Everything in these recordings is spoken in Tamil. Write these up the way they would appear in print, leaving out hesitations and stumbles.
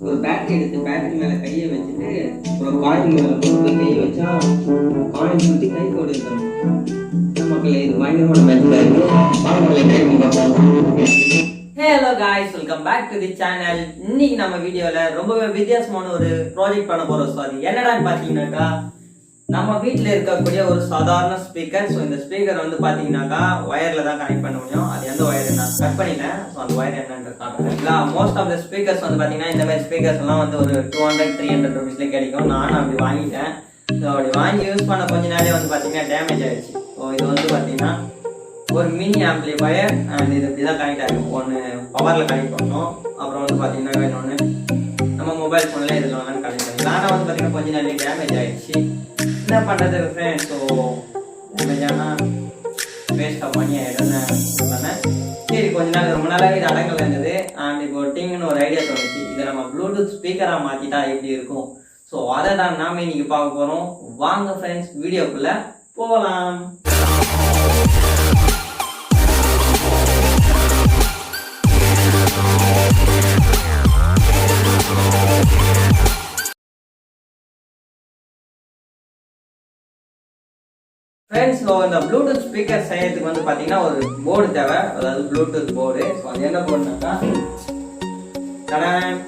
ஒரு பேட்டரி எடுத்து பேட்டரி மேலே கையை வச்சுட்டு ஒரு காயின் மேலே போட்டு கையை வச்சா காயின் சுற்றி கை கொடுத்து மக்களே இது பயங்கரமான மேட்சாக இருக்குது. வாங்க ட்ரை பண்ணி பார்ப்போம். Hello guys, welcome back to the channel. இன்னைக்கு நம்ம வீடியோல ரொம்பவே வித்தியாசமான ஒரு ப்ராஜெக்ட் பண்ண போறோம். ஸோ அது என்னடான்னு பார்த்தீங்கன்னாக்கா, நம்ம வீட்டில் இருக்கக்கூடிய ஒரு சாதாரண ஸ்பீக்கர். ஸோ இந்த ஸ்பீக்கர் வந்து பார்த்தீங்கன்னாக்கா ஒயரில் தான் கனெக்ட் பண்ண முடியும். அது எந்த ஒயர் நான் கட் பண்ணிட்டேன். ஸோ அந்த ஒயர் என்னன்றது காட்டுறேங்களா. மோஸ்ட் ஆஃப் த ஸ்பீக்கர்ஸ் வந்து பார்த்தீங்கன்னா இந்த மாதிரி ஸ்பீக்கர்ஸ் எல்லாம் வந்து ஒரு 200-300 ருபீஸ்லேயே கிடைக்கும். நானும் அப்படி வாங்கிட்டேன். ஸோ அப்படி வாங்கி யூஸ் பண்ண கொஞ்ச நாளே வந்து பார்த்தீங்கன்னா டேமேஜ் ஆயிடுச்சு. ஸோ இது வந்து பார்த்தீங்கன்னா ஒரு மினி ஆம்பிளிஃபயர் அண்ட் இது இப்படி தான் கனெக்ட் ஆகிடும். ஒன்று பவரில் கனெக்ட் பண்ணணும், அப்புறம் வந்து பார்த்தீங்கன்னா இன்னொன்று நம்ம மொபைல் ஃபோனில் இதில் ஒன்று கனெக்ட் பண்ணிக்கலாம். ஆனால் வந்து பார்த்தீங்கன்னா கொஞ்ச நாளே டேமேஜ் ஆகிடுச்சு. என்ன பண்ணுறது ஃப்ரெண்ட்? ஸோ டேமேஜ் ஆனால் வேஸ்ட்டாக பண்ணி ஆகிடும்னு சொன்னேன். சரி, கொஞ்ச நாள் ரொம்ப நாளாக இது அடங்கல் இருந்தது. அண்ட் இப்போ டிங்னு ஒரு ஐடியா தோணுச்சு, இதை நம்ம ப்ளூடூத் ஸ்பீக்கராக மாற்றிட்டா எப்படி இருக்கும். ஸோ அதை தான் நாம இன்னைக்கு பார்க்க போகிறோம். வாங்க ஃப்ரெண்ட்ஸ், வீடியோக்குள்ளே போகலாம். ஃப்ரெண்ட்ஸ், ஸோ இந்த ப்ளூடூத் ஸ்பீக்கர் செய்யறதுக்கு வந்து பார்த்தீங்கன்னா ஒரு போர்டு தேவை, அதாவது ப்ளூடூத் போர்டு. ஸோ அது என்ன போர்டுனாக்கா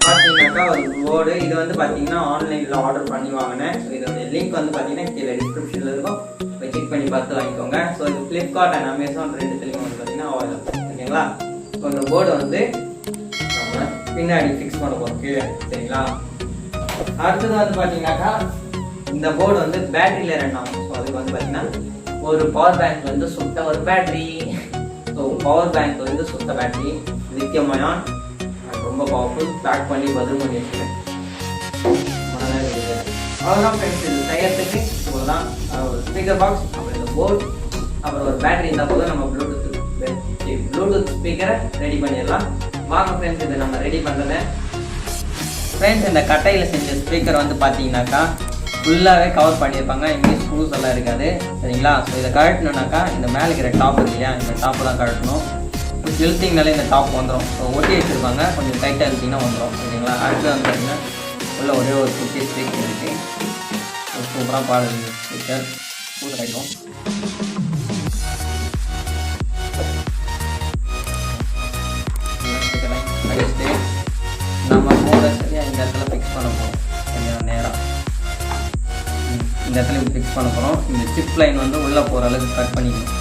பார்த்தீங்கன்னாக்கா ஒரு போர்டு. இது வந்து பார்த்தீங்கன்னா ஆன்லைனில் ஆர்டர் பண்ணி வாங்கினேன். ஸோ இதோட லிங்க் வந்து பார்த்தீங்கன்னா கீழே டிஸ்கிரிப்ஷனில் இருக்கும், போய் செக் பண்ணி பார்த்து வாங்கிக்கோங்க. ஸோ இது ஃப்ளிப்கார்ட் அண்ட் அமேசான் ரெண்டுத்துலேயும் வந்து பார்த்தீங்கன்னா அவைலபிள். ஓகேங்களா? ஸோ இந்த போர்டு வந்து நம்ம பின்னாடி ஃபிக்ஸ் பண்ண போகிறோம் கீழே. சரிங்களா? அடுத்தது வந்து பார்த்தீங்கன்னாக்கா இந்த போர்டு வந்து பேட்டரியில ரன் ஆகும். ஸோ அதுக்கு வந்து பார்த்தீங்கன்னா ஒரு பவர் பேங்க் வந்து சுட்ட ஒரு பேட்டரி. ஸோ பவர் பேங்க் வந்து சுட்ட பேட்டரி, லித்தியம் அயான், ரொம்ப பவர்ஃபுல். பேக் பண்ணி பத்திரம் பண்ணி வச்சுருக்கேன். அவ்வளோதான் ஃப்ரெண்ட்ஸ், இது செய்யறதுக்கு இவ்வளோதான். ஒரு ஸ்பீக்கர் பாக்ஸ், அப்புறம் இந்த போர்டு, அப்புறம் ஒரு பேட்டரி இருந்தால் போதும் நம்ம ப்ளூடூத் ஸ்பீக்கரை ரெடி பண்ணிடலாம். வாங்க ஃப்ரெண்ட்ஸ், இதை நம்ம ரெடி பண்ணுறத. ஃப்ரெண்ட்ஸ், இந்த கட்டையில் செஞ்ச ஸ்பீக்கர் வந்து பார்த்தீங்கன்னாக்கா ஃபுல்லாகவே கவர் பண்ணியிருப்பாங்க. இங்கேயும் ஸ்க்ரூஸ் எல்லாம் இருக்காது. சரிங்களா? ஸோ இதை கழட்டணுன்னாக்கா இந்த மேலே இருக்கிற டாப் இருக்கு இல்லையா, இந்த டாப்பு தான் கழட்டணும். இழுத்திங்கனாலே இந்த டாப் வந்துடும். ஸோ ஒட்டி வச்சுருப்பாங்க, கொஞ்சம் டைட்டாக இழுத்திங்கன்னா வந்துடும். சரிங்களா? அடுத்து வந்து பார்த்தீங்கன்னா உள்ள ஒரே ஒரு குட்டி ஸ்பீக்கர் இருக்குது. சூப்பராக பாடுது ஸ்பீக்கர். சூப்பர் ஆகிடும். அடிச்சுட்டு நம்ம போட சரியாக இந்த இடத்துல ஃபிக்ஸ் பண்ண போகிறோம். கொஞ்சம் நேராக இந்த இடத்துல ஃபிக்ஸ் பண்ண போகிறோம். இந்த சிப் லைன் வந்து உள்ளே போகிற அளவுக்கு கட் பண்ணிக்கணும்.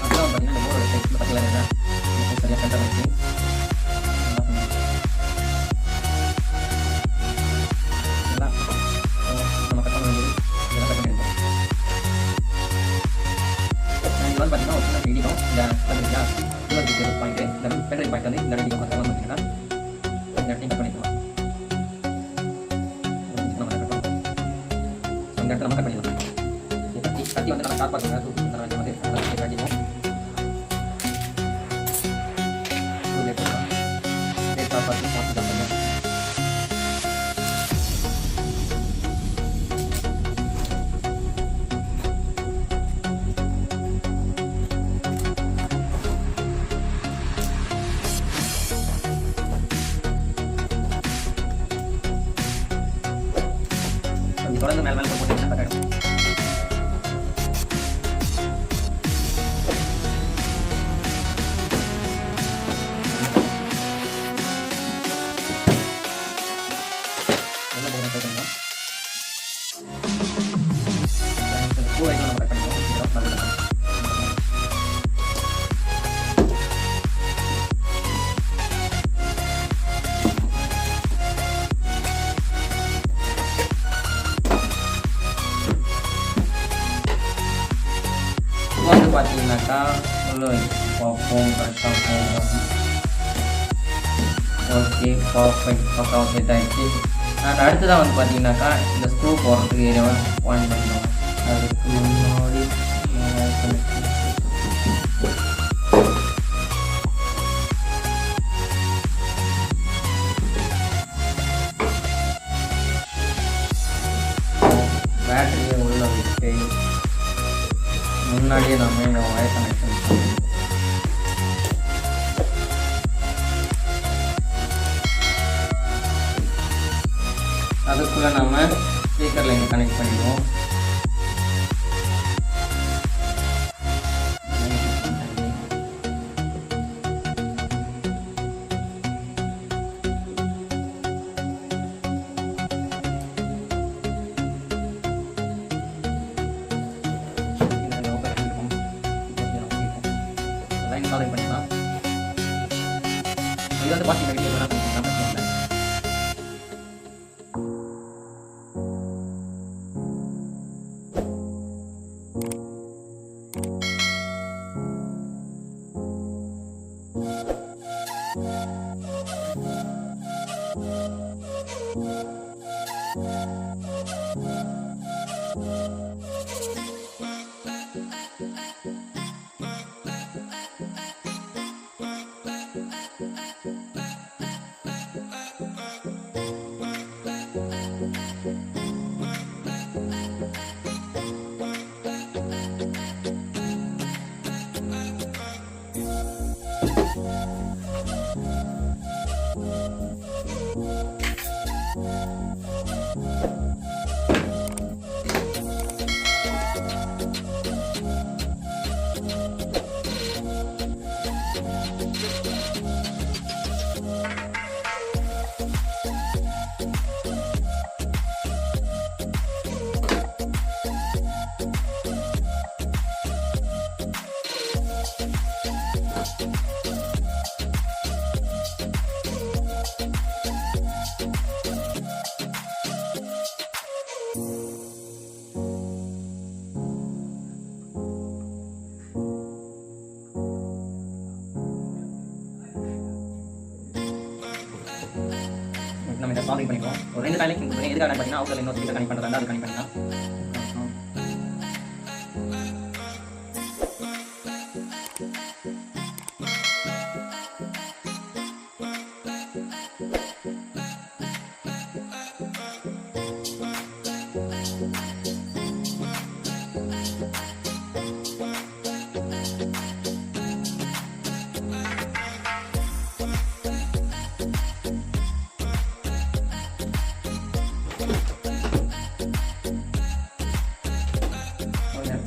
அப்புறம் பார்த்தீங்கன்னா இந்த போர்டோட சைஸ் பக்கத்தில் என்ன சரியாக சென்டர் வச்சு நம்ம கட் பண்ண வேண்டியது இதெல்லாம் கட் பண்ணியிருக்கோம். இது வந்து பார்த்தீங்கன்னா ஒரு சின்ன இடிக்கும். இந்த பார்த்தீங்களா யூஆர்பி பாயிண்ட், இந்த பென்ட்ரைவ் பாயிண்ட் வந்து இந்த இடிக்கும். அதெல்லாம் பார்த்தீங்கன்னா இந்த இடத்தையும் கட் பண்ணிக்கலாம். நம்ம கட் பண்ணுவோம். இந்த இடத்துல நம்ம கட் பண்ணிடலாம். கட்டி வந்து நம்ம ஷார்ப்பாக இருக்கும். இந்த மாதிரி வந்து கட்டிடுவோம். தொடர்ந்து மேலே மேலே போட்டு கட்டாயிடும். பூவைக்கும் நம்ம கட் பண்ணிடுவோம். வந்து பார்த்தீங்கன்னாக்கா உள்ள பார்ப்போம், கரெக்டாக போகும். ஓகே, பர்ஃபெக்ட், பக்காவாக செட் ஆகிடுச்சு. அண்ட் அடுத்ததான் வந்து பார்த்தீங்கன்னாக்கா இந்த ஸ்க்ரூ போடுறதுக்கு ஏரியாவை பாயிண்ட் பண்ணிடுவோம். அதுக்கு முன்னாடி பேட்டரியை உள்ள வைக்கும். முன்னாடியே நம்ம இந்த ஒயர் கனெக்ஷன் பண்ணணும். அதுக்குள்ளே நம்ம ஸ்பீக்கரில் இங்கே கனெக்ட் பண்ணிடுவோம். இன்ஸ்டால் பண்ணிக்கலாம். இது வந்து வாட்சிங் வீடியோ வேணால் பண்ணிக்கலாம், பிரச்சனை இல்லை. நம்ம இதை சால்வ் பண்ணிக்கலாம். ஒரு 2 டைலையும் கொடுத்துருங்க. எதுக்காக பார்த்தீங்கன்னா அவுட்டரில் இன்னொரு ஸ்பீக்கர் கனெக்ட் பண்ணுறதா அது கனெக்ட் பண்ணிக்கலாம்.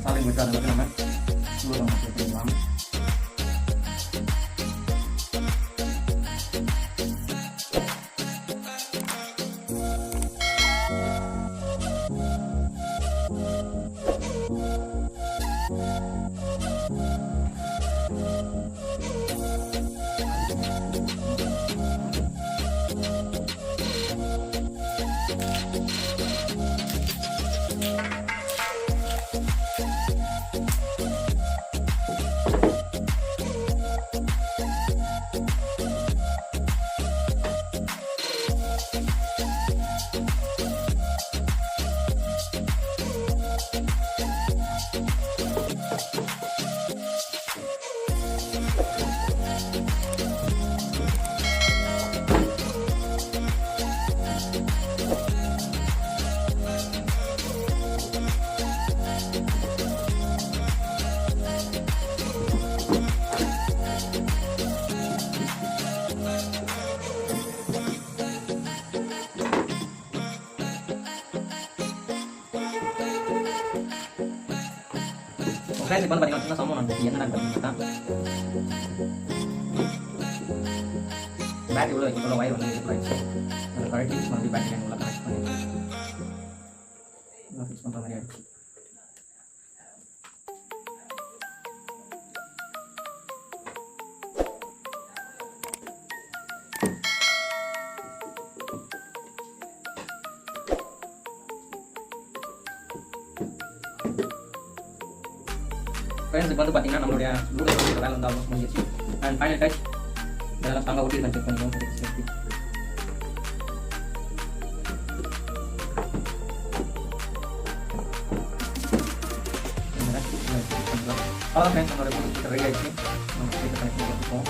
சாலை விட்டு அதை வந்து நம்ம சூழல் பண்ணிக்கலாம். ஃப்ரெண்ட்ஸ் இப்போ வந்து பார்த்தீங்கன்னா சம்மன் வந்து என்னென்னு பார்த்தீங்கன்னா பேட்டரி உள்ள வைக்க ஒயர் வந்து ஆயிடுச்சு. அந்த கரெக்ட் ஃபிக்ஸ் பண்ணி பேட்டரி லைன் உள்ள கனெக்ட் பண்ணி ஃபிக்ஸ் பண்ணுற மாதிரி ஆயிடுச்சு. ஃப்ரெண்ட்ஸ் இப்போ வந்து பார்த்தீங்கன்னா நம்மளுடைய ப்ளூடூத் வேலை வந்து ஆல்மோஸ்ட் முடிஞ்சிச்சு. அண்ட் ஃபைனல் டச் இதெல்லாம் ஸ்ட்ராங்காக ஒட்டி செக் பண்ணிக்கலாம். அவ்வளோ ஃப்ரெண்ட்ஸ் நம்மளோட ப்ளூடூத் ரெடி ஆகிடுச்சு. நம்ம ஸ்பீக்கர் கனெக்ட் பண்ணி வச்சுப்போம்.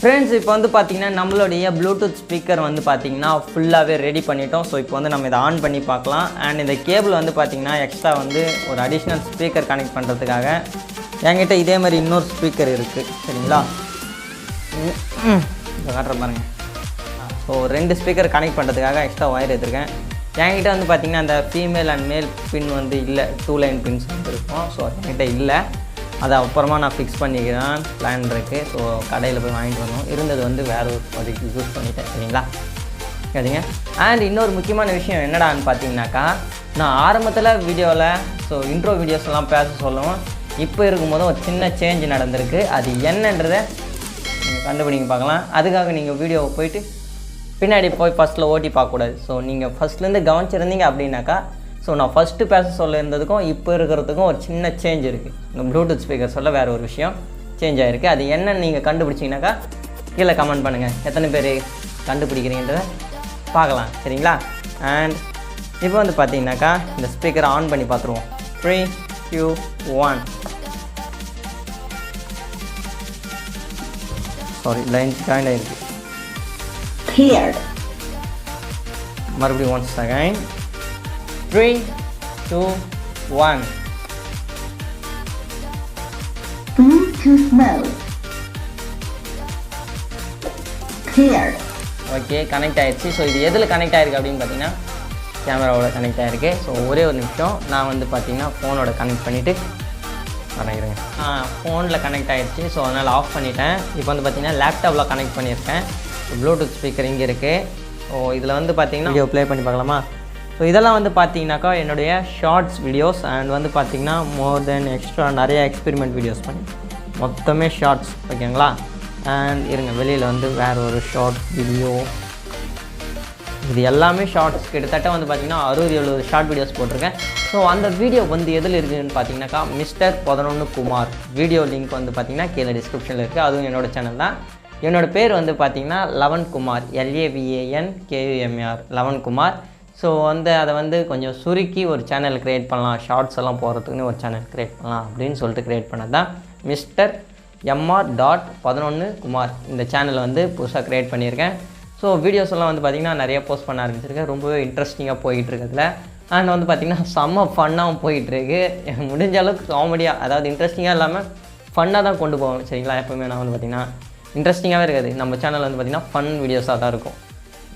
ஃப்ரெண்ட்ஸ் இப்போ வந்து பார்த்திங்கன்னா நம்மளுடைய ப்ளூடூத் ஸ்பீக்கர் வந்து பார்த்திங்கன்னா ஃபுல்லாகவே ரெடி பண்ணிட்டோம். ஸோ இப்போ வந்து நம்ம இதை ஆன் பண்ணி பார்க்கலாம். அண்ட் இந்த கேபிள் வந்து பார்த்திங்கன்னா எக்ஸ்ட்ரா வந்து ஒரு அடிஷ்னல் ஸ்பீக்கர் கனெக்ட் பண்ணுறதுக்காக என்கிட்ட இதே மாதிரி இன்னொரு ஸ்பீக்கர் இருக்குது. சரிங்களா, இப்போ காட்டுற பாருங்கள். ஸோ 2 ஸ்பீக்கர் கனெக்ட் பண்ணுறதுக்காக எக்ஸ்ட்ரா ஒயர் எடுத்துருக்கேன். என்கிட்ட வந்து பார்த்திங்கன்னா அந்த ஃபீமேல் அண்ட் மேல் பின் வந்து இல்லை, 2 லைன் பின்ஸ் வந்து இருக்கும். ஸோ என்கிட்ட இல்லை, அதை அப்புறமா நான் ஃபிக்ஸ் பண்ணிக்கிறேன் பிளான் இருக்குது. ஸோ கடையில் போய் வாங்கிட்டு வரணும். இருந்தது வந்து வேறு ஒரு ப்ராஜெக்ட் யூஸ் பண்ணிட்டேன். சரிங்களா, சரிங்க. அண்ட் இன்னொரு முக்கியமான விஷயம் என்னடான்னு பார்த்தீங்கன்னாக்கா, நான் ஆரம்பத்தில் வீடியோவில் ஸோ இன்ட்ரோ வீடியோஸ்லாம் பேச சொல்லுவோம். இப்போ இருக்கும்போது ஒரு சின்ன சேஞ்ச் நடந்திருக்கு. அது என்னன்றதை நீங்கள் கண்டுபிடிங்க பார்க்கலாம். அதுக்காக நீங்கள் வீடியோவை போயிட்டு பின்னாடி போய் ஃபஸ்ட்டில் ஓட்டி பார்க்கக்கூடாது. ஸோ நீங்கள் ஃபஸ்ட்லேருந்து கவனிச்சிருந்தீங்க அப்படின்னாக்கா, ஸோ நான் ஃபஸ்ட்டு பேச சொல்ல இருந்ததுக்கும் இப்போ இருக்கிறதுக்கும் ஒரு சின்ன சேஞ்ச் இருக்குது. இந்த ப்ளூடூத் ஸ்பீக்கர் சொல்ல வேறு ஒரு விஷயம் சேஞ்ச் ஆகிருக்கு. அது என்னன்னு நீங்கள் கண்டுபிடிச்சிங்கனாக்கா கீழே கமெண்ட் பண்ணுங்கள். எத்தனை பேர் கண்டுபிடிக்கிறீங்கன்றதை பார்க்கலாம். சரிங்களா, அண்ட் இப்போ வந்து பார்த்தீங்கன்னாக்கா இந்த ஸ்பீக்கரை ஆன் பண்ணி பார்த்துருவோம். 3, 2, 1. சாரி, லைன் ஜாயின் ஆகிருக்கு. மறுபடியும் once again. 3, 2, 1. Bluetooth mode paired. Okay, connect ஆகிடுச்சு. ஸோ இது எதில் கனெக்ட் ஆகிருக்கு அப்படின்னு பார்த்தீங்கன்னா கேமராவோட கனெக்ட் ஆகிருக்கு. ஸோ ஒரே ஒரு நிமிஷம் நான் வந்து பார்த்தீங்கன்னா ஃபோனோட கனெக்ட் பண்ணிவிட்டு வரைகிறேன். ஃபோனில் கனெக்ட் ஆகிடுச்சு. ஸோ அதனால் ஆஃப் பண்ணிட்டேன். இப்போ வந்து பார்த்தீங்கன்னா லேப்டாப்பில் கனெக்ட் பண்ணியிருக்கேன். ப்ளூடூத் ஸ்பீக்கர் இங்கே இருக்குது. ஸோ இதில் வந்து பார்த்தீங்கன்னா வீடியோ ப்ளே பண்ணி பார்க்கலாமா? ஸோ இதெல்லாம் வந்து பார்த்தீங்கன்னாக்கா என்னுடைய ஷார்ட்ஸ் வீடியோஸ் அண்ட் வந்து பார்த்தீங்கன்னா மோர் தென் எக்ஸ்ட்ரா நிறைய எக்ஸ்பெரிமெண்ட் வீடியோஸ் பண்ணி மொத்தமே ஷார்ட்ஸ். ஓகேங்களா, அண்ட் இருங்க வெளியில் வந்து வேறு ஒரு ஷார்ட் வீடியோ. இது எல்லாமே ஷார்ட்ஸ். கிட்டத்தட்ட வந்து பார்த்திங்கன்னா 60-70 ஷார்ட் வீடியோஸ் போட்டிருக்கேன். ஸோ அந்த வீடியோ வந்து எதில் இருக்குதுன்னு பார்த்தீங்கன்னாக்கா மிஸ்டர் 11 குமார் வீடியோ லிங்க் வந்து பார்த்திங்கன்னா கீழே டிஸ்கிரிப்ஷனில் இருக்குது. அதுவும் என்னோடய சேனல் தான். என்னோடய பேர் வந்து பார்த்திங்கன்னா eleven Kumar, LAVANKUMAR, eleven Kumar. So வந்து அதை வந்து கொஞ்சம் சுருக்கி ஒரு சேனல் க்ரியேட் பண்ணலாம், ஷார்ட்ஸ் எல்லாம் போகிறதுக்குன்னு ஒரு சேனல் க்ரியேட் பண்ணலாம் அப்படின்னு சொல்லிட்டு க்ரியேட் பண்ணது தான் மிஸ்டர் MR.11 குமார். இந்த சேனலை வந்து புதுசாக க்ரியேட் பண்ணியிருக்கேன். ஸோ வீடியோஸ் எல்லாம் வந்து பார்த்திங்கன்னா நிறைய போஸ்ட் பண்ண ஆரம்பிச்சிருக்கேன். ரொம்பவே இன்ட்ரெஸ்டிங்காக போயிட்டுருக்கிறதுல அண்ட் வந்து பார்த்திங்கன்னா செம்ம ஃபன்னாகவும் போயிட்டுருக்கு. முடிஞ்ச அளவுக்கு காமெடியாக, அதாவது இன்ட்ரெஸ்டிங்காக இல்லாமல் ஃபன்னாக தான் கொண்டு போவேன். சரிங்களா, எப்போவுமே நான் வந்து பார்த்திங்கன்னா இன்ட்ரெஸ்டிங்காகவே இருக்காது. நம்ம சேனல் வந்து பார்த்திங்கன்னா ஃபன் வீடியோஸாக தான் இருக்கும்.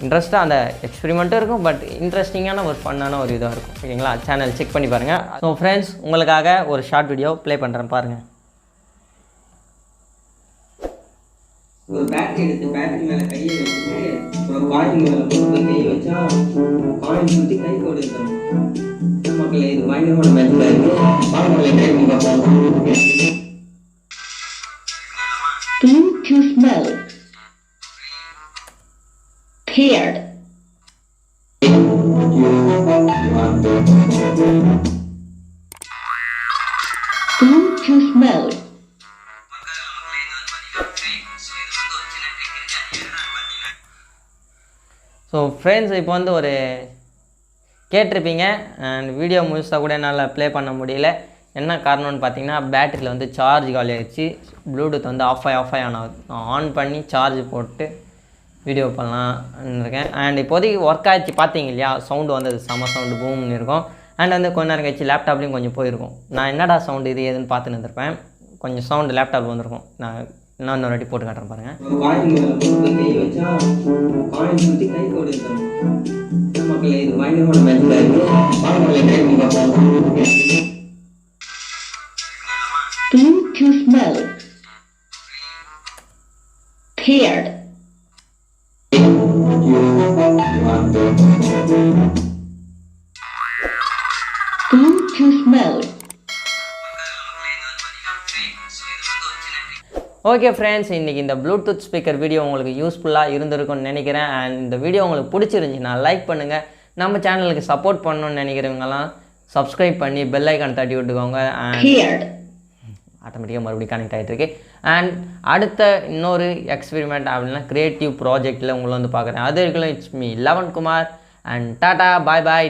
இன்ட்ரெஸ்ட்டாக அந்த எக்ஸ்பெரிமெண்ட்டும் இருக்கும், பட் இன்ட்ரெஸ்டிங்கான ஒரு ஃபன்னான ஒரு இதாக இருக்கும். ஓகேங்களா, சேனல் செக் பண்ணி பாருங்கள். ஸோ ஃப்ரெண்ட்ஸ், உங்களுக்காக ஒரு ஷார்ட் வீடியோ ப்ளே பண்ணுறேன் பாருங்கள். ஒரு பேட்டரி எடுத்து பேட்டரி மேலே கையை வச்சுட்டு அப்புறம் காயின் மேலே போட்டு கையை வச்சா காயின் சுற்றி கை கொடுக்கணும். மக்களே, இது பயங்கரமான மேட்ச்ல இருக்கு. பாருங்களே, ட்ரை பண்ணி பார்ப்போம். Bluetooth mode paired. Bluetooth mode. So friends, இப்போ வந்து ஒரு கேட்டிருப்பீங்க அண்ட் வீடியோ முழுசாக கூட என்னால் ப்ளே பண்ண முடியல. என்ன காரணம்னு பார்த்தீங்கன்னா பேட்டரியில் வந்து சார்ஜ் காலி ஆகிடுச்சு. ப்ளூடூத் வந்து ஆஃப் ஆகி ஆன் பண்ணி சார்ஜ் போட்டு வீடியோ பண்ணலான்னு இருக்கேன். அண்ட் இப்போதைக்கு ஒர்க் ஆகிடுச்சு. பார்த்தீங்க இல்லையா, சவுண்டு வந்து அது செம சவுண்டு பூம்னு இருக்கும். அண்ட் வந்து கொஞ்ச நேரம் கழிச்சு லேப்டாப்லேயும் கொஞ்சம் போயிருக்கும். நான் என்னடா சவுண்டு இது எதுன்னு பார்த்துன்னு இருந்திருப்பேன். கொஞ்சம் சவுண்டு லேப்டாப்பில் வந்துருக்கும். நான் இன்னொரு வாட்டி போட்டு காட்டுறேன் பாருங்கள். மக்களே, இது பயங்கரமான மேட்ச்ல இருக்கு. Bluetooth mode paired. Bluetooth mode. Okay friends, இன்றைக்கி இந்த ப்ளூடூத் ஸ்பீக்கர் வீடியோ உங்களுக்கு யூஸ்ஃபுல்லாக இருந்திருக்கும்னு நினைக்கிறேன். அண்ட் இந்த வீடியோ உங்களுக்கு பிடிச்சிருந்துச்சின்னா லைக் பண்ணுங்கள். நம்ம சேனலுக்கு சப்போர்ட் பண்ணணும்னு நினைக்கிறவங்கலாம் சப்ஸ்கிரைப் பண்ணி பெல் ஐக்கான் தட்டி விட்டுக்கோங்க. அண்ட் ஆட்டோமேட்டிக்காக மறுபடியும் கனெக்ட் ஆகிட்டுருக்கு. அண்ட் அடுத்த இன்னொரு எக்ஸ்பெரிமெண்ட் அப்படின்னா க்ரியேட்டிவ் ப்ராஜெக்டில் உங்களை வந்து பார்க்குறேன். அது வரைக்கும் it's me eleven Kumar and Tata, bye bye.